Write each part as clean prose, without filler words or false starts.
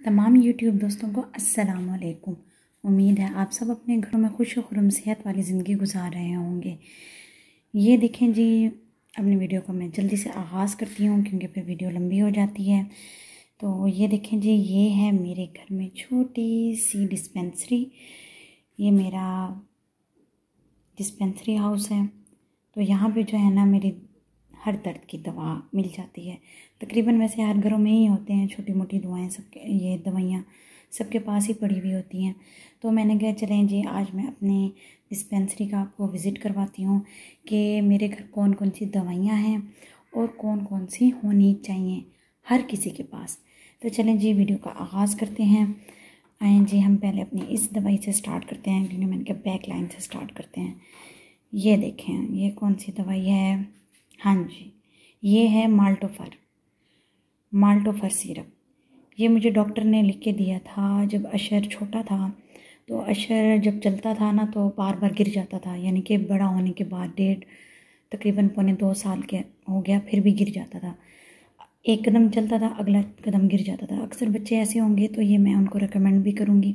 तमाम यूट्यूब दोस्तों को अस्सलाम वालेकुम। उम्मीद है आप सब अपने घरों में खुश और खुरम सेहत वाली ज़िंदगी गुजार रहे होंगे। ये देखें जी, अपनी वीडियो को मैं जल्दी से आगाज़ करती हूँ क्योंकि फिर वीडियो लंबी हो जाती है। तो ये देखें जी, ये है मेरे घर में छोटी सी डिस्पेंसरी। ये मेरा डिस्पेंसरी हाउस है। तो यहाँ पे जो है ना, मेरी हर दर्द की दवा मिल जाती है। तकरीबन वैसे हर घरों में ही होते हैं छोटी मोटी दवाएं, सबके ये दवाइयाँ सबके पास ही पड़ी हुई होती हैं। तो मैंने कहा चलें जी, आज मैं अपने डिस्पेंसरी का आपको विज़िट करवाती हूँ कि मेरे घर कौन कौन सी दवाइयाँ हैं और कौन कौन सी होनी चाहिए हर किसी के पास। तो चलें जी, वीडियो का आगाज़ करते हैं। आए जी, हम पहले अपनी इस दवाई से स्टार्ट करते हैं क्योंकि मैंने कहा बैक लाइन से स्टार्ट करते हैं। ये देखें, ये कौन सी दवाई है? हाँ जी, ये है माल्टोफर सिरप। ये मुझे डॉक्टर ने लिख के दिया था जब अशर छोटा था। तो अशर जब चलता था ना तो बार बार गिर जाता था, यानी कि बड़ा होने के बाद तकरीबन 1.25 साल के हो गया फिर भी गिर जाता था। एक कदम चलता था, अगला कदम गिर जाता था। अक्सर बच्चे ऐसे होंगे, तो ये मैं उनको रिकमेंड भी करूँगी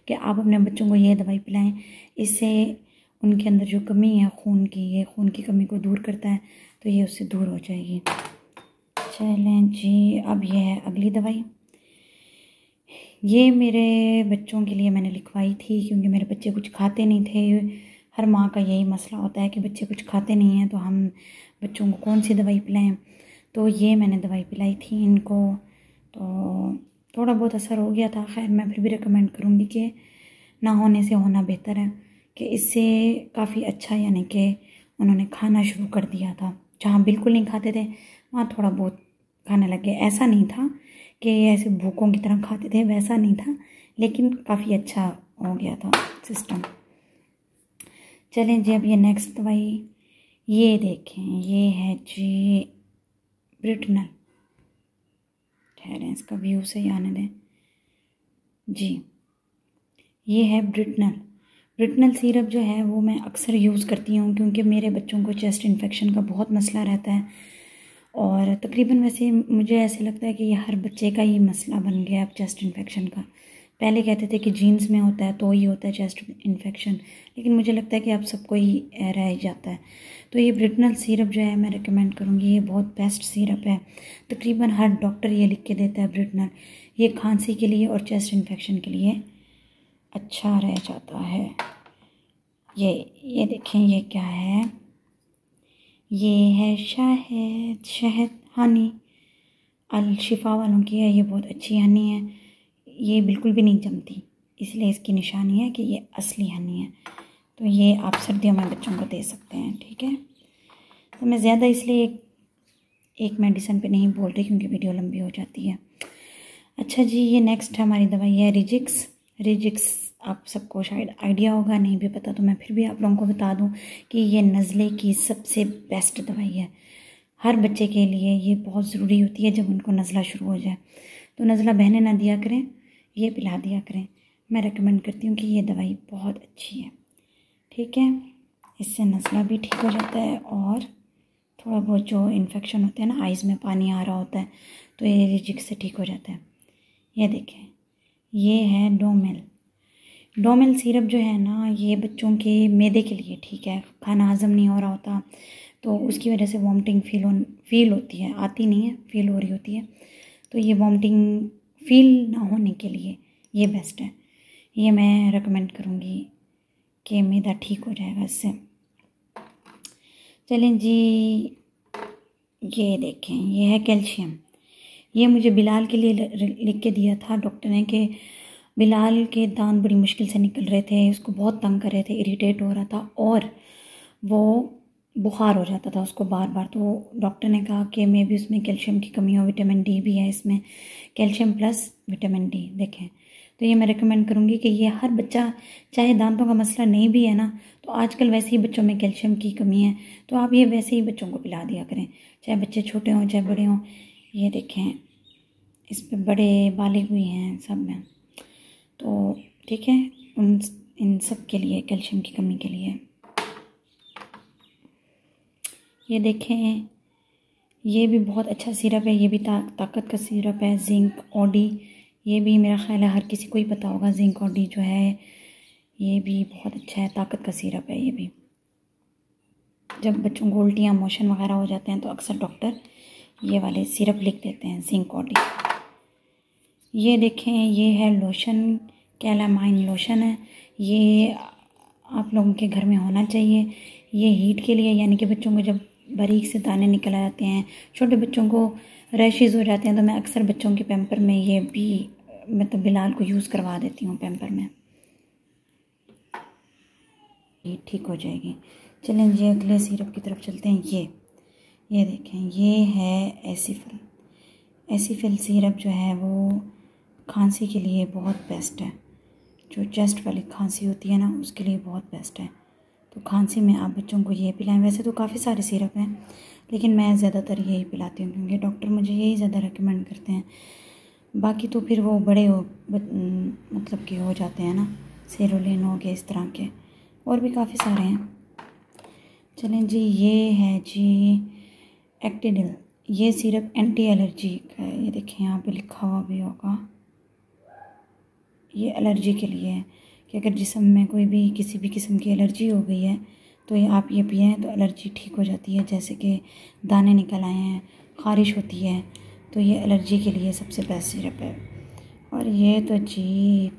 कि आप अपने बच्चों को ये दवाई पिलाएं। इससे उनके अंदर जो कमी है खून की, ये खून की कमी को दूर करता है, तो ये उससे दूर हो जाएगी। चलें जी, अब ये है अगली दवाई। ये मेरे बच्चों के लिए मैंने लिखवाई थी क्योंकि मेरे बच्चे कुछ खाते नहीं थे। हर माँ का यही मसला होता है कि बच्चे कुछ खाते नहीं हैं, तो हम बच्चों को कौन सी दवाई पिलाएं। तो ये मैंने दवाई पिलाई थी इनको, तो थोड़ा बहुत असर हो गया था। खैर, मैं फिर भी रिकमेंड करूँगी कि ना होने से होना बेहतर है, कि इससे काफ़ी अच्छा, यानी कि उन्होंने खाना शुरू कर दिया था। जहाँ बिल्कुल नहीं खाते थे वहाँ थोड़ा बहुत खाने लगे। ऐसा नहीं था कि ऐसे भूखों की तरह खाते थे, वैसा नहीं था, लेकिन काफ़ी अच्छा हो गया था सिस्टम। चलें जी, अब ये नेक्स्ट दवाई ये देखें, ये है जी ब्रिटनल। ठहरें, इसका व्यू से ही आने दें जी। ये है ब्रिटनल सिरप जो है वो मैं अक्सर यूज़ करती हूँ क्योंकि मेरे बच्चों को चेस्ट इन्फेक्शन का बहुत मसला रहता है। और तकरीबन वैसे मुझे ऐसे लगता है कि ये हर बच्चे का ही मसला बन गया अब चेस्ट इन्फेक्शन का। पहले कहते थे कि जीन्स में होता है तो ही होता है चेस्ट इन्फेक्शन, लेकिन मुझे लगता है कि अब सबको ही रह ही जाता है। तो ये ब्रिटनल सिरप जो है मैं रिकमेंड करूँगी, ये बहुत बेस्ट सिरप है। तकरीबन हर डॉक्टर ये लिख के देता है ब्रिटनल। ये खांसी के लिए और चेस्ट इन्फेक्शन के लिए अच्छा रह जाता है। ये देखें, ये क्या है? ये है शहद हनी। अल शिफा वालों की है, ये बहुत अच्छी हनी है। ये बिल्कुल भी नहीं जमती, इसलिए इसकी निशानी है कि ये असली हनी है। तो ये आप सर्दियों में बच्चों को दे सकते हैं, ठीक है। तो मैं ज़्यादा इसलिए एक मेडिसिन पे नहीं बोल रही क्योंकि वीडियो लंबी हो जाती है। अच्छा जी, ये नेक्स्ट हमारी दवाई है रिजिक्स। आप सबको शायद आइडिया होगा, नहीं भी पता तो मैं फिर भी आप लोगों को बता दूं कि ये नज़ले की सबसे बेस्ट दवाई है। हर बच्चे के लिए ये बहुत ज़रूरी होती है जब उनको नज़ला शुरू हो जाए। तो नज़ला बहने ना दिया करें, ये पिला दिया करें। मैं रेकमेंड करती हूँ कि ये दवाई बहुत अच्छी है, ठीक है। इससे नज़ला भी ठीक हो जाता है और थोड़ा बहुत जो इन्फेक्शन होते हैं ना, आइज़ में पानी आ रहा होता है, तो ये रिजिक्स से ठीक हो जाता है। ये देखें, ये है डोमेल सिरप जो है ना, ये बच्चों के मैदे के लिए ठीक है। खाना हज़म नहीं हो रहा होता तो उसकी वजह से वॉमिटिंग फील होती है, आती नहीं है, फील हो रही होती है। तो ये वॉमिटिंग फील ना होने के लिए ये बेस्ट है। ये मैं रेकमेंड करूँगी कि मैदा ठीक हो जाएगा इससे। चलें जी, ये देखें, ये है कैल्शियम। ये मुझे बिलाल के लिए लिख के दिया था डॉक्टर ने कि बिलाल के दांत बड़ी मुश्किल से निकल रहे थे, उसको बहुत तंग कर रहे थे, इरिटेट हो रहा था और वो बुखार हो जाता था उसको बार बार। तो डॉक्टर ने कहा कि मे भी उसमें कैल्शियम की कमी हो, विटामिन डी भी है इसमें, कैल्शियम प्लस विटामिन डी देखें। तो ये मैं रिकमेंड करूँगी कि ये हर बच्चा, चाहे दांतों का मसला नहीं भी है ना, तो आजकल वैसे ही बच्चों में कैल्शियम की कमी है, तो आप ये वैसे ही बच्चों को पिला दिया करें, चाहे बच्चे छोटे हों चाहे बड़े हों। ये देखें, इस पर बड़े बालिग भी हैं सब में, तो ठीक है, इन सब के लिए कैल्शियम की कमी के लिए। ये देखें, ये भी बहुत अच्छा सिरप है, ये भी ताकत का सिरप है, जिंक ओडी ये भी मेरा ख्याल है हर किसी को ही पता होगा। जिंक और डी जो है ये भी बहुत अच्छा है, ताकत का सिरप है ये भी। जब बच्चों को उल्टियाँ मोशन वगैरह हो जाते हैं तो अक्सर डॉक्टर ये वाले सिरप लिख देते हैं, जिंक और डी। ये देखें, ये है लोशन, कैलामाइन लोशन है। ये आप लोगों के घर में होना चाहिए। ये हीट के लिए, यानी कि बच्चों को जब बारीक से दाने निकल आते हैं, छोटे बच्चों को रैशेज़ हो जाते हैं, तो मैं अक्सर बच्चों के पैम्पर में ये भी मतलब बिलाल को यूज़ करवा देती हूँ पैम्पर में, ये ठीक हो जाएगी। चलें जी अगले सिरप की तरफ चलते हैं। ये देखें, ये है एसीफिल। एसीफिल सिरप जो है वो खांसी के लिए बहुत बेस्ट है। जो चेस्ट वाली खांसी होती है ना, उसके लिए बहुत बेस्ट है। तो खांसी में आप बच्चों को ये पिलाएं। वैसे तो काफ़ी सारे सिरप हैं, लेकिन मैं ज़्यादातर यही पिलाती हूँ क्योंकि डॉक्टर मुझे यही ज़्यादा रेकमेंड करते हैं। बाकी तो फिर वो बड़े मतलब कि हो जाते हैं ना, सेरोलिन हो गए, इस तरह के और भी काफ़ी सारे हैं। चलें जी, ये है जी एक्टिडिल। ये सिरप एंटी एलर्जी का है। ये देखें यहाँ पे लिखा हुआ भी होगा, ये एलर्जी के लिए है कि अगर जिस्म में कोई भी किसी भी किस्म की एलर्जी हो गई है तो ये आप ये पिएं तो एलर्जी ठीक हो जाती है। जैसे कि दाने निकल आए हैं, ख़ारिश होती है, तो ये एलर्जी के लिए सबसे बेस्ट सिरप है। और ये तो जी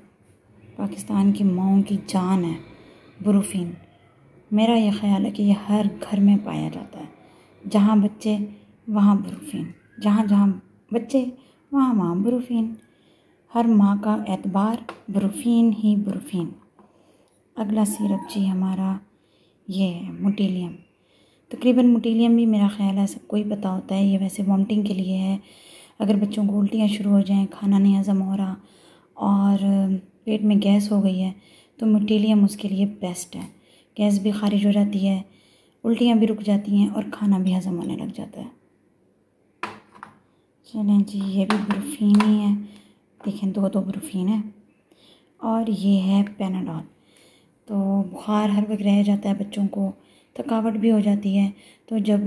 पाकिस्तान की माओं की जान है, ब्रूफीन। मेरा ये ख़्याल है कि ये हर घर में पाया जाता है। जहाँ बच्चे वहाँ ब्रूफीन, जहाँ जहाँ बच्चे वहाँ वहाँ ब्रूफीन। हर माँ का एतबार ब्रूफीन ही ब्रूफीन। अगला सिरप जी हमारा ये है मोटिलियम। तकरीबन मोटिलियम भी मेरा ख्याल है सबको ही पता होता है। ये वैसे वॉमिटिंग के लिए है। अगर बच्चों को उल्टियाँ शुरू हो जाएं, खाना नहीं हज़म हो रहा और पेट में गैस हो गई है, तो मोटिलियम उसके लिए बेस्ट है। गैस भी खारिज हो जाती है, उल्टियाँ भी रुक जाती हैं और खाना भी हज़म होने लग जाता है। चलें जी, ये भी ब्रूफीन ही है। देखें, दो ब्रूफीन है। और ये है पैनाडॉल। तो बुखार हर वक्त रह जाता है बच्चों को, थकावट भी हो जाती है, तो जब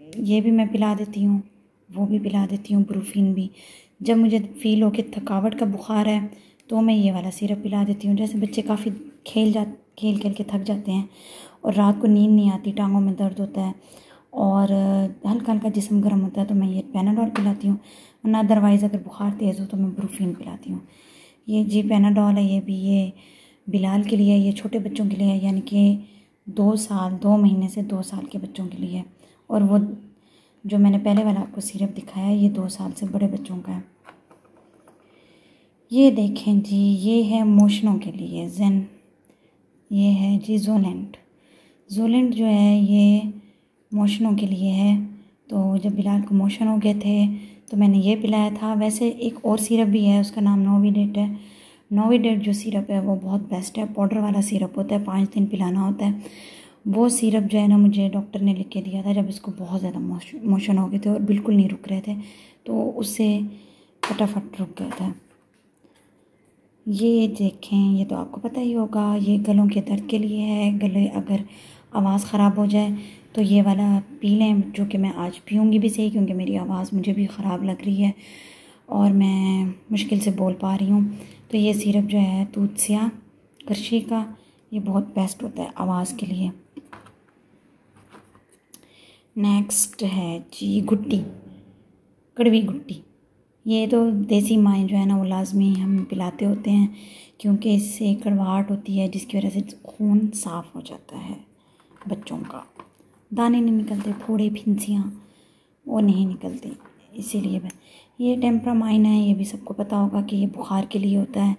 ये भी मैं पिला देती हूँ, वो भी पिला देती हूँ, ब्रूफीन भी। जब मुझे फ़ील हो कि थकावट का बुखार है तो मैं ये वाला सिरप पिला देती हूँ। जैसे बच्चे काफ़ी खेल के थक जाते हैं और रात को नींद नहीं आती, टांगों में दर्द होता है और हल्का हल्का जिस्म गर्म होता है, तो मैं ये पैनाडॉल पिलाती हूँ। वरना अदरवाइज़ अगर बुखार तेज़ हो तो मैं ब्रूफीन पिलाती हूँ। ये जी पैनाडॉल है, ये भी ये बिलाल के लिए, ये छोटे बच्चों के लिए है, यानी कि 2 महीने से 2 साल के बच्चों के लिए। और वो जो मैंने पहले वाला आपको सिरप दिखाया है, ये 2 साल से बड़े बच्चों का है। ये देखें जी, ये है मोशनों के लिए जेन। ये है जी जोलेंट। जोलेंट जो है ये मोशनों के लिए है। तो जब बिलाल को मोशन हो गए थे तो मैंने ये पिलाया था। वैसे एक और सिरप भी है, उसका नाम नोविडेट है। नोविडेट जो सिरप है वो बहुत बेस्ट है, पाउडर वाला सिरप होता है, 5 दिन पिलाना होता है। वो सिरप जो है ना, मुझे डॉक्टर ने लिख के दिया था जब इसको बहुत ज़्यादा मोशन हो गए थे और बिल्कुल नहीं रुक रहे थे, तो उससे फटाफट रुक गया था। ये देखें, ये तो आपको पता ही होगा, ये गलों के दर्द के लिए है। गले अगर आवाज़ ख़राब हो जाए तो ये वाला पी लें, जो कि मैं आज पीऊँगी भी सही, क्योंकि मेरी आवाज़ मुझे भी ख़राब लग रही है और मैं मुश्किल से बोल पा रही हूँ। तो ये सिरप जो है तूत्सिया कृषि का, ये बहुत बेस्ट होता है आवाज़ के लिए। नेक्स्ट है जी गुट्टी, कड़वी गुट्टी। ये तो देसी माएँ जो है ना वो लाजमी हम पिलाते होते हैं, क्योंकि इससे कड़वाहट होती है जिसकी वजह से खून साफ़ हो जाता है बच्चों का, दाने नहीं निकलते, फोड़े फिंसियाँ वो नहीं निकलती, इसीलिए। ये टेम्परामाइन है, ये भी सबको पता होगा कि ये बुखार के लिए होता है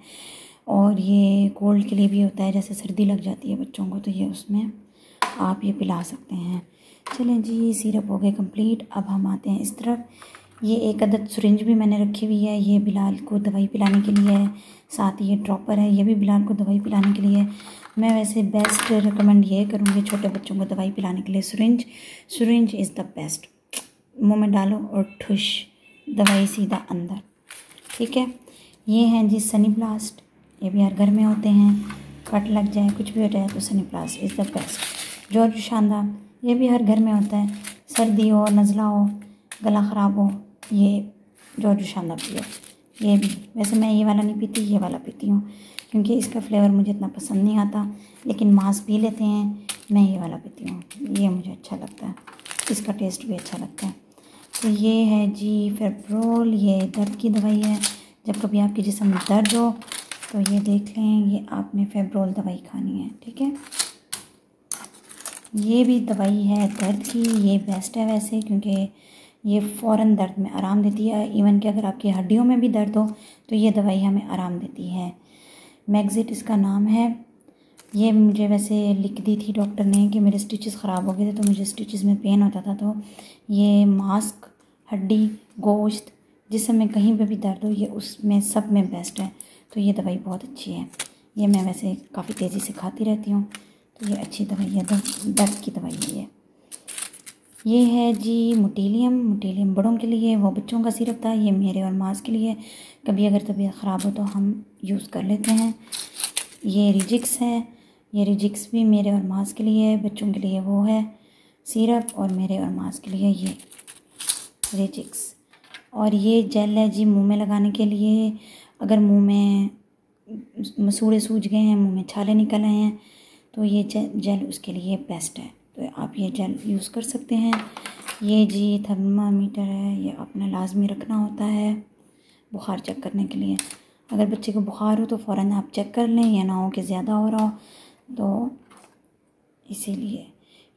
और ये कोल्ड के लिए भी होता है। जैसे सर्दी लग जाती है बच्चों को तो ये उसमें आप ये पिला सकते हैं। चलें जी, ये सिरप हो गए कंप्लीट। अब हम आते हैं इस तरफ। ये एक अदद सिरिंज भी मैंने रखी हुई है, ये बिलाल को दवाई पिलाने के लिए है। साथ ही ये ड्रॉपर है, ये भी बिलाल को दवाई पिलाने के लिए है। मैं वैसे बेस्ट रिकमेंड ये करूँगी छोटे बच्चों को दवाई पिलाने के लिए सिरिंज इज़ द बेस्ट। मुँह में डालो और ठुश, दवाई सीधा अंदर, ठीक है। ये हैं जी सनी ब्लास्ट, ये भी हर घर में होते हैं। कट लग जाए, कुछ भी हो जाए तो Sunny blast is the best. George शानदा, ये भी हर घर में होता है। सर्दी हो, नज़ला हो, गला ख़राब हो, ये जॉर्ज शानदार पियो। ये भी वैसे मैं ये वाला नहीं पीती, ये वाला पीती हूँ क्योंकि इसका फ्लेवर मुझे इतना पसंद नहीं आता, लेकिन मांस पी लेते हैं, मैं ये वाला पीती हूँ, ये मुझे अच्छा लगता है, इसका टेस्ट भी अच्छा लगता है। तो ये है जी फेब्रोल, ये दर्द की दवाई है। जब कभी आपके जिस्म में दर्द हो तो ये देख लें, ये आपने फेब्रोल दवाई खानी है, ठीक है। ये भी दवाई है दर्द की, ये बेस्ट है वैसे क्योंकि ये फ़ौरन दर्द में आराम देती है। इवन कि अगर आपकी हड्डियों में भी दर्द हो तो ये दवाई हमें आराम देती है। मैग्जिट इसका नाम है। ये मुझे वैसे लिख दी थी डॉक्टर ने कि मेरे स्टिचेस ख़राब हो गए थे, तो मुझे स्टिचेस में पेन होता था, तो ये मास्क, हड्डी, गोश्त, जिसम में कहीं पे भी दर्द हो, ये उसमें सब में बेस्ट है। तो ये दवाई बहुत अच्छी है, ये मैं वैसे काफ़ी तेज़ी से खाती रहती हूँ, तो ये अच्छी दवाई है, दर्द की दवाई है ये है जी मुटीलियम। मुटीलियम बड़ों के लिए, वो बच्चों का सिरप था, ये मेरे और मास के लिए। कभी अगर तबीयत ख़राब हो तो हम यूज़ कर लेते हैं। ये रिजिक्स है, ये रिजिक्स भी मेरे और मास के लिए है, बच्चों के लिए वो है सिरप, और मेरे और मास के लिए ये रिजिक्स। और ये जेल है जी मुंह में लगाने के लिए, अगर मुंह में मसूड़े सूज गए हैं, मुंह में छाले निकल आए हैं, तो ये जेल उसके लिए बेस्ट है, तो आप ये जेल यूज़ कर सकते हैं। ये जी थर्मामीटर है, ये अपना लाजमी रखना होता है बुखार चेक करने के लिए। अगर बच्चे को बुखार हो तो फ़ौरन आप चेक कर लें, या ना हो कि ज़्यादा हो रहा हो, तो इसीलिए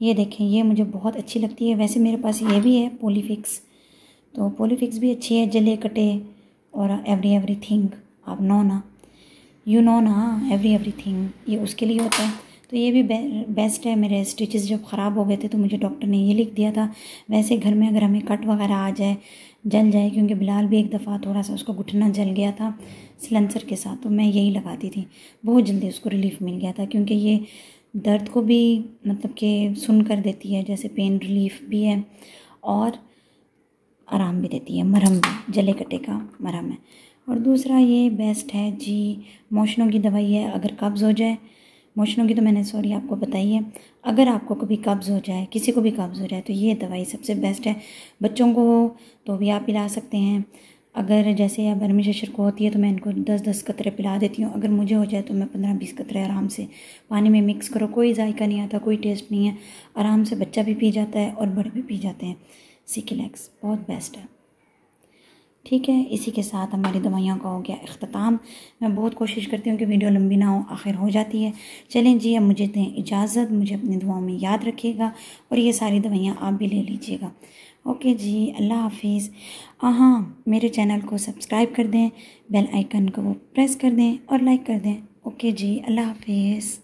ये देखें, ये मुझे बहुत अच्छी लगती है। वैसे मेरे पास ये भी है पोलीफिक्स, तो पोलीफिक्स भी अच्छी है, जले कटे और एवरीथिंग, आप नो ना, यू नो ना, एवरीथिंग, ये उसके लिए होता है। तो ये भी बेस्ट है। मेरे स्टिचेस जब ख़राब हो गए थे तो मुझे डॉक्टर ने ये लिख दिया था। वैसे घर में अगर हमें कट वगैरह आ जाए, जल जाए, क्योंकि बिलाल भी एक दफ़ा थोड़ा सा उसको घुटना जल गया था सिलेंसर के साथ, तो मैं यही लगाती थी, बहुत जल्दी उसको रिलीफ़ मिल गया था, क्योंकि ये दर्द को भी मतलब कि सुन कर देती है, जैसे पेन रिलीफ भी है और आराम भी देती है, मरहम भी, जले कटे का मरहम है। और दूसरा ये बेस्ट है जी, मोशनों की दवाई है। अगर कब्ज़ हो जाए, मोशनों की तो मैंने सॉरी आपको बताई है, अगर आपको कभी कब्ज़ हो जाए, किसी को भी कब्ज़ हो जाए, तो ये दवाई सबसे बेस्ट है। बच्चों को हो तो भी आप पिला सकते हैं, अगर जैसे या बर्मी शशर को होती है तो मैं इनको 10-10 कतरे पिला देती हूँ। अगर मुझे हो जाए तो मैं 15-20 कतरे आराम से पानी में मिक्स करो, कोई जायका नहीं आता, कोई टेस्ट नहीं है, आराम से बच्चा भी पी जाता है और बड़े भी पी जाते हैं। सिकिलेक्स बहुत बेस्ट है, ठीक है। इसी के साथ हमारी दवाइयों का हो गया इख्तिताम। मैं बहुत कोशिश करती हूँ कि वीडियो लंबी ना हो, आखिर हो जाती है। चलें जी, अब मुझे दें इजाज़त, मुझे अपनी दुआओं में याद रखिएगा और ये सारी दवाइयाँ आप भी ले लीजिएगा। ओके जी, अल्लाह हाफिज़। हाँ, मेरे चैनल को सब्सक्राइब कर दें, बेल आइकन को वो प्रेस कर दें और लाइक कर दें। ओके जी, अल्लाह हाफिज़।